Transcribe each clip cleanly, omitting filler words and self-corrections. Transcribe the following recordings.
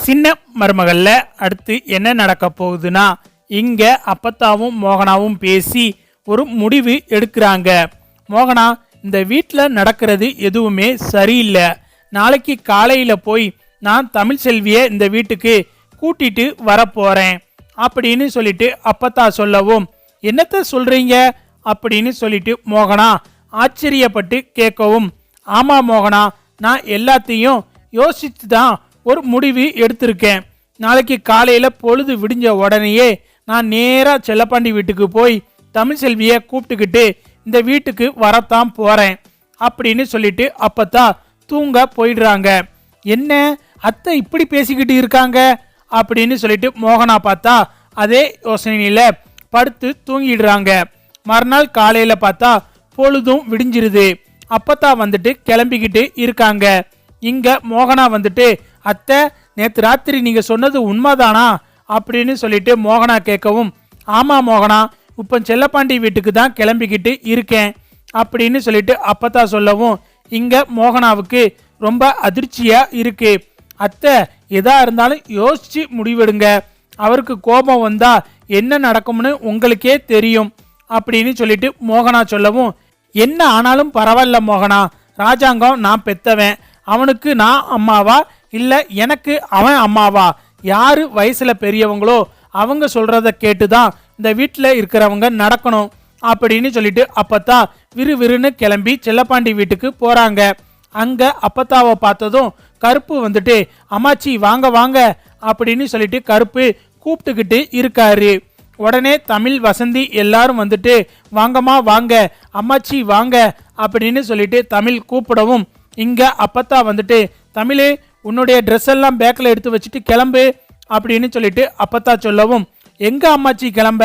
சின்ன மருமகள்ல அடுத்து என்ன நடக்க போகுதுன்னா, இங்க அப்பத்தாவும் மோகனாவும் பேசி ஒரு முடிவு எடுக்கிறாங்க. மோகனா, இந்த வீட்டில் நடக்கிறது எதுவுமே சரியில்லை. நாளைக்கு காலையில போய் நான் தமிழ் செல்வியை இந்த வீட்டுக்கு கூட்டிட்டு வரப்போறேன் அப்படின்னு சொல்லிட்டு அப்பத்தா சொல்லவும், என்னத்த சொல்றீங்க அப்படின்னு சொல்லிட்டு மோகனா ஆச்சரியப்பட்டு கேட்கவும், ஆமா மோகனா, நான் எல்லாத்தையும் யோசித்து தான் ஒரு முடிவு எடுத்திருக்கேன். நாளைக்கு காலையில பொழுது விடிஞ்ச உடனேயே நான் நேரா செல்லப்பாண்டி வீட்டுக்கு போய் தமிழ் செல்வியை கூப்பிட்டுக்கிட்டு இந்த வீட்டுக்கு வரத்தான் போறேன் அப்படின்னு சொல்லிட்டு அப்பத்தா தூங்க போயிடுறாங்க. என்ன அத்தை இப்படி பேசிக்கிட்டு இருக்காங்க அப்படின்னு சொல்லிட்டு மோகனா பார்த்தா அதே யோசனையில படுத்து தூங்கிடுறாங்க. மறுநாள் காலையில பார்த்தா பொழுதும் விடிஞ்சிருது. அப்பத்தா வந்துட்டு கிளம்பிக்கிட்டு இருக்காங்க. இங்க மோகனா வந்துட்டு, அத்தை நேற்று ராத்திரி நீங்க சொன்னது உண்மைதானா அப்படின்னு சொல்லிட்டு மோகனா கேட்கவும், ஆமா மோகனா, இப்ப செல்லப்பாண்டி வீட்டுக்கு தான் கிளம்பிக்கிட்டு இருக்கேன் அப்படின்னு சொல்லிட்டு அப்பத்தா சொல்லவும், இங்க மோகனாவுக்கு ரொம்ப அதிர்ச்சியா இருக்கு. அத்தை எதா இருந்தாலும் யோசிச்சு முடிவெடுங்க, அவருக்கு கோபம் வந்தா என்ன நடக்கும்னு உங்களுக்கே தெரியும் அப்படின்னு சொல்லிட்டு மோகனா சொல்லவும், என்ன ஆனாலும் பரவாயில்ல மோகனா, ராஜாங்கம் நான் பெத்தவன், அவனுக்கு நான் அம்மாவா இல்ல எனக்கு அவன் அம்மாவா? யாரு வயசுல பெரியவங்களோ அவங்க சொல்றத கேட்டுதான் இந்த வீட்டில் இருக்கிறவங்க நடக்கணும் அப்படின்னு சொல்லிட்டு அப்பத்தா விறுவிறுன்னு கிளம்பி செல்லப்பாண்டி வீட்டுக்கு போறாங்க. அங்க அப்பத்தாவை பார்த்ததும் கருப்பு வந்துட்டு, அம்மாச்சி வாங்க வாங்க அப்படின்னு சொல்லிட்டு கருப்பு கூப்பிட்டுக்கிட்டு இருக்காரு. உடனே தமிழ் வசந்தி எல்லாரும் வந்துட்டு, வாங்கம்மா வாங்க, அம்மாச்சி வாங்க அப்படின்னு சொல்லிட்டு தமிழ் கூப்பிடவும், இங்க அப்பத்தா வந்துட்டு, தமிழே உன்னுடைய ட்ரெஸ் எல்லாம் பேக்கில் எடுத்து வச்சுட்டு கிளம்பு அப்படின்னு சொல்லிட்டு அப்பத்தா சொல்லவும், எங்க அம்மாச்சி கிளம்ப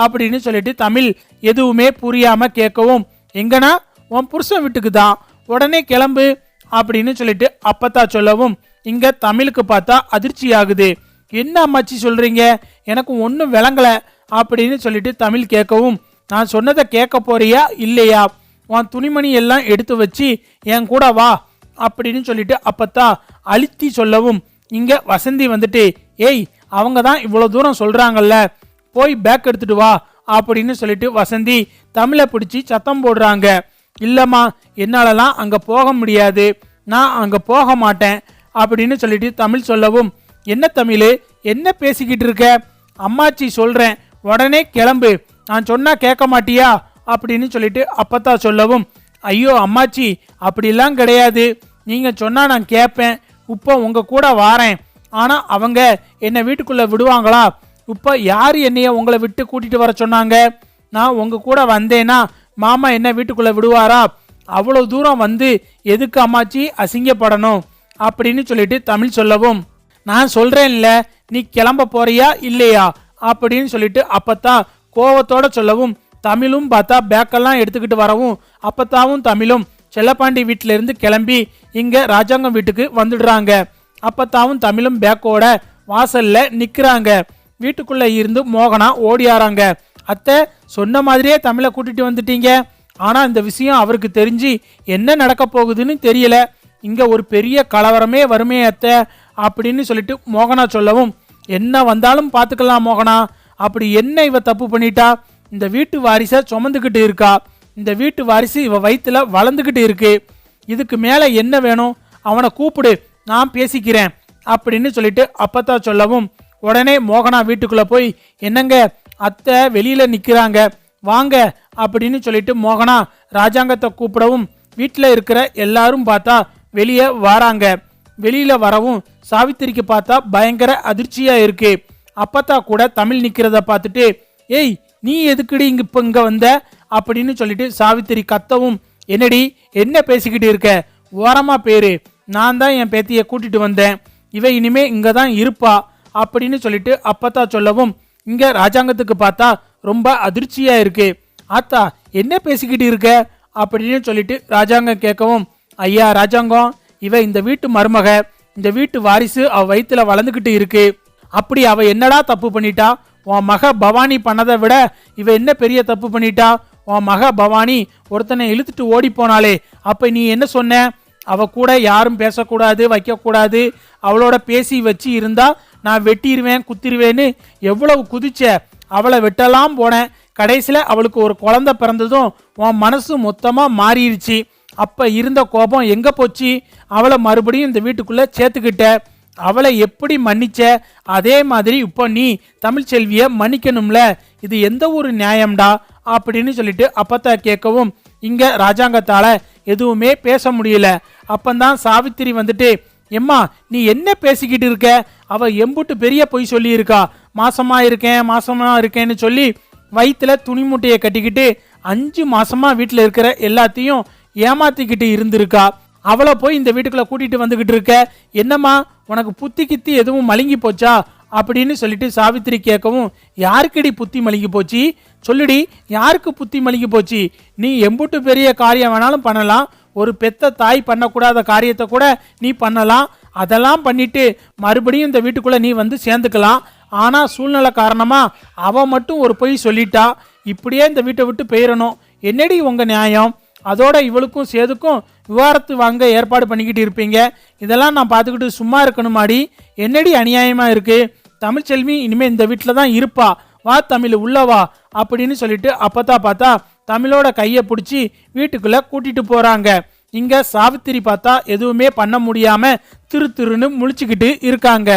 அப்படின்னு சொல்லிட்டு தமிழ் எதுவுமே புரியாம கேட்கவும், எங்கன்னா உன் புருஷன் வீட்டுக்கு தான், உடனே கிளம்பு அப்படின்னு சொல்லிட்டு அப்பத்தா சொல்லவும், இங்க தமிழுக்கு பார்த்தா அதிர்ச்சி ஆகுது. என்ன அம்மாச்சி சொல்றீங்க, எனக்கு ஒன்றும் விளங்கல அப்படின்னு சொல்லிட்டு தமிழ் கேட்கவும், நான் சொன்னதை கேட்க போறியா இல்லையா, உன் துணிமணி எல்லாம் எடுத்து வச்சு என் கூட வா அப்படின்னு சொல்லிட்டு அப்பத்தா அழுத்தி சொல்லவும், இங்க வசந்தி வந்துட்டு, ஏய் அவங்க தான் இவ்வளவு தூரம் சொல்றாங்கல்ல, போய் பேக் எடுத்துட்டு வா அப்படின்னு சொல்லிட்டு வசந்தி தமிழை பிடிச்சி சத்தம் போடுறாங்க. இல்லம்மா, என்னாலலாம் அங்க போக முடியாது, நான் அங்க போக மாட்டேன் அப்படின்னு சொல்லிட்டு தமிழ் சொல்லவும், என்ன தமிழ் என்ன பேசிக்கிட்டு இருக்க, அம்மாச்சி சொல்றேன் உடனே கிளம்பு, நான் சொன்னா கேட்க மாட்டியா அப்படின்னு சொல்லிட்டு அப்பத்தா சொல்லவும், ஐயோ அம்மாச்சி அப்படிலாம் கிடையாது, நீங்க சொன்னா நான் கேட்பேன், இப்போ உங்க கூட வாரேன், ஆனா அவங்க என்னை வீட்டுக்குள்ள விடுவாங்களா, இப்போ யாரு என்னைய உங்களை விட்டு கூட்டிட்டு வர சொன்னாங்க, நான் உங்க கூட வந்தேன்னா மாமா என்ன வீட்டுக்குள்ள விடுவாரா, அவ்வளவு தூரம் வந்து எதுக்கு அம்மாச்சி அசிங்கப்படணும் அப்படின்னு சொல்லிட்டு தமிழ் சொல்லவும், நான் சொல்றேன்ல நீ கிளம்ப போறியா இல்லையா அப்படின்னு சொல்லிட்டு அப்பத்தான் கோவத்தோட சொல்லவும், தமிழும் பார்த்தா பேக்கெல்லாம் எடுத்துக்கிட்டு வரவும் அப்பத்தாவும் தமிழும் செல்லப்பாண்டி வீட்டில இருந்து கிளம்பி இங்க ராஜாங்கம் வீட்டுக்கு வந்துடுறாங்க. அப்பத்தாவும் தமிழும் பேக்கோட வாசல்ல நிக்கிறாங்க. வீட்டுக்குள்ள இருந்து மோகனா ஓடியாராங்க. அத்தை சொன்ன மாதிரியே தமிழை கூட்டிட்டு வந்துட்டீங்க, ஆனா இந்த விஷயம் அவருக்கு தெரிஞ்சு என்ன நடக்க போகுதுன்னு தெரியல, இங்க ஒரு பெரிய கலவரமே வருமே அத்தை அப்படின்னு சொல்லிட்டு மோகனா சொல்லவும், என்ன வந்தாலும் பாத்துக்கலாம் மோகனா, அப்படி என்ன இவ தப்பு பண்ணிட்டா, இந்த வீட்டு வாரிசை சுமந்துக்கிட்டு இருக்கா, இந்த வீட்டு வாரிசு இவ வயிற்றுல வளர்ந்துக்கிட்டு இருக்கு, இதுக்கு மேல என்ன வேணும், அவனை கூப்பிடு நான் பேசிக்கிறேன் அப்படின்னு சொல்லிட்டு அப்பத்தா சொல்லவும், உடனே மோகனா வீட்டுக்குள்ள போய், என்னங்க அத்தை வெளியில நிக்கிறாங்க வாங்க அப்படின்னு சொல்லிட்டு மோகனா ராஜாங்கத்தை கூப்பிடவும், வீட்டில் இருக்கிற எல்லாரும் பார்த்தா வெளியே வராங்க. வெளியில வரவும் சாவித்திரிக்கு பார்த்தா பயங்கர அதிர்ச்சியா இருக்கு. அப்பத்தா கூட தமிழ் நிக்கிறத பார்த்துட்டு, ஏய் நீ எதுக்குடி இங்க வந்த அப்படின்னு சொல்லிட்டு சாவித்திரி கத்தவும், என்னடி என்ன பேசிக்கிட்டு இருக்க, ஓரமா பேரு, நான் தான் என் பேத்திய கூட்டிட்டு வந்தேன், இவ இனிமே இங்க தான் இருப்பா அப்படின்னு சொல்லிட்டு அப்பத்தா சொல்லவும், இங்க ராஜாங்கத்துக்கு பார்த்தா ரொம்ப அதிர்ச்சியா இருக்கு. ஆத்தா என்ன பேசிக்கிட்டு இருக்க அப்படின்னு சொல்லிட்டு ராஜாங்கம் கேட்கவும், ஐயா ராஜாங்கம், இவ இந்த வீட்டு மருமக, இந்த வீட்டு வாரிசு அவ வயிற்றுல வளர்ந்துகிட்டு இருக்கு, அப்படி அவ என்னடா தப்பு பண்ணிட்டா, உன் மக பவானி பண்ணதை விட இவ என்ன பெரிய தப்பு பண்ணிட்டா, உன் மக பவானி ஒருத்தனை இழுத்துட்டு ஓடி போனாலே, அப்ப நீ என்ன சொன்ன, அவ கூட யாரும் பேசக்கூடாது, வைக்கக்கூடாது, அவளோட பேசி வச்சு இருந்தா நான் வெட்டிடுவேன், குத்திடுவேன்னு எவ்வளவு குதிச்ச. அவளை வெட்டலாம் போனேன். கடைசியில் அவளுக்கு ஒரு குழந்தை பிறந்ததும் உன் மனசு மொத்தமாக மாறிடுச்சு. அப்போ இருந்த கோபம் எங்கே போச்சு? அவளை மறுபடியும் இந்த வீட்டுக்குள்ளே சேர்த்துக்கிட்ட. அவளை எப்படி மன்னிச்ச, அதே மாதிரி இப்போ நீ தமிழ்ச்செல்வியை மன்னிக்கணும்ல. இது எந்த ஒரு நியாயம்டா அப்படின்னு சொல்லிட்டு அப்பத்தா கேட்கவும் இங்கே ராஜாங்கத்தால் எதுவுமே பேச முடியல. அப்பந்தான் சாவித்திரி வந்துட்டு, எம்மா நீ என்ன பேசிக்கிட்டு இருக்க? அவ எம்புட்டு பெரிய பொய் சொல்லியிருக்கா. மாசமா இருக்கேன்னு சொல்லி வயிற்றுல துணி மூட்டையை கட்டிக்கிட்டு 5 மாசமா வீட்டில் இருக்கிற எல்லாத்தையும் ஏமாத்திக்கிட்டு இருந்திருக்கா. அவளை போய் இந்த வீட்டுக்குள்ள கூட்டிட்டு வந்துகிட்டு இருக்க. என்னம்மா உனக்கு புத்தி கித்தி எதுவும் மழுங்கி போச்சா அப்படின்னு சொல்லிட்டு சாவித்திரி கேட்கவும், யாருக்கடி புத்தி மழுங்கி போச்சு சொல்லுடி, யாருக்கு புத்தி மழுங்கி போச்சு? நீ எம்புட்டு பெரிய காரியம் வேணாலும் பண்ணலாம், ஒரு பெத்த தாய் பண்ணக்கூடாத காரியத்தை கூட நீ பண்ணலாம். அதெல்லாம் பண்ணிட்டு மறுபடியும் இந்த வீட்டுக்குள்ள நீ வந்து சேர்ந்துக்கலாம். ஆனா சூழ்நிலை காரணமா அவ மட்டும் ஒரு பொய் சொல்லிட்டா. இப்படியே இந்த வீட்டை விட்டு போயிடணும். என்னடி உங்க நியாயம்? அதோட இவளுக்கும் சேதுக்கும் விவாகரத்து வாங்க ஏற்பாடு பண்ணிக்கிட்டு இருப்பீங்க. இதெல்லாம் நான் பார்த்துக்கிட்டு சும்மா இருக்கணுமாடி? என்னடி அநியாயமா இருக்கு? தமிழ்ச்செல்வி இனிமே இந்த வீட்டில் தான் இருப்பா. வா தமிழ் உள்ளவா அப்படின்னு சொல்லிட்டு அப்பத்தா பார்த்தா தமிழோட கையை பிடிச்சி வீட்டுக்குள்ள கூட்டிட்டு போறாங்க. இங்க சாவித்திரி பார்த்தா எதுவுமே பண்ண முடியாம திருன்னு முழிச்சுக்கிட்டு இருக்காங்க.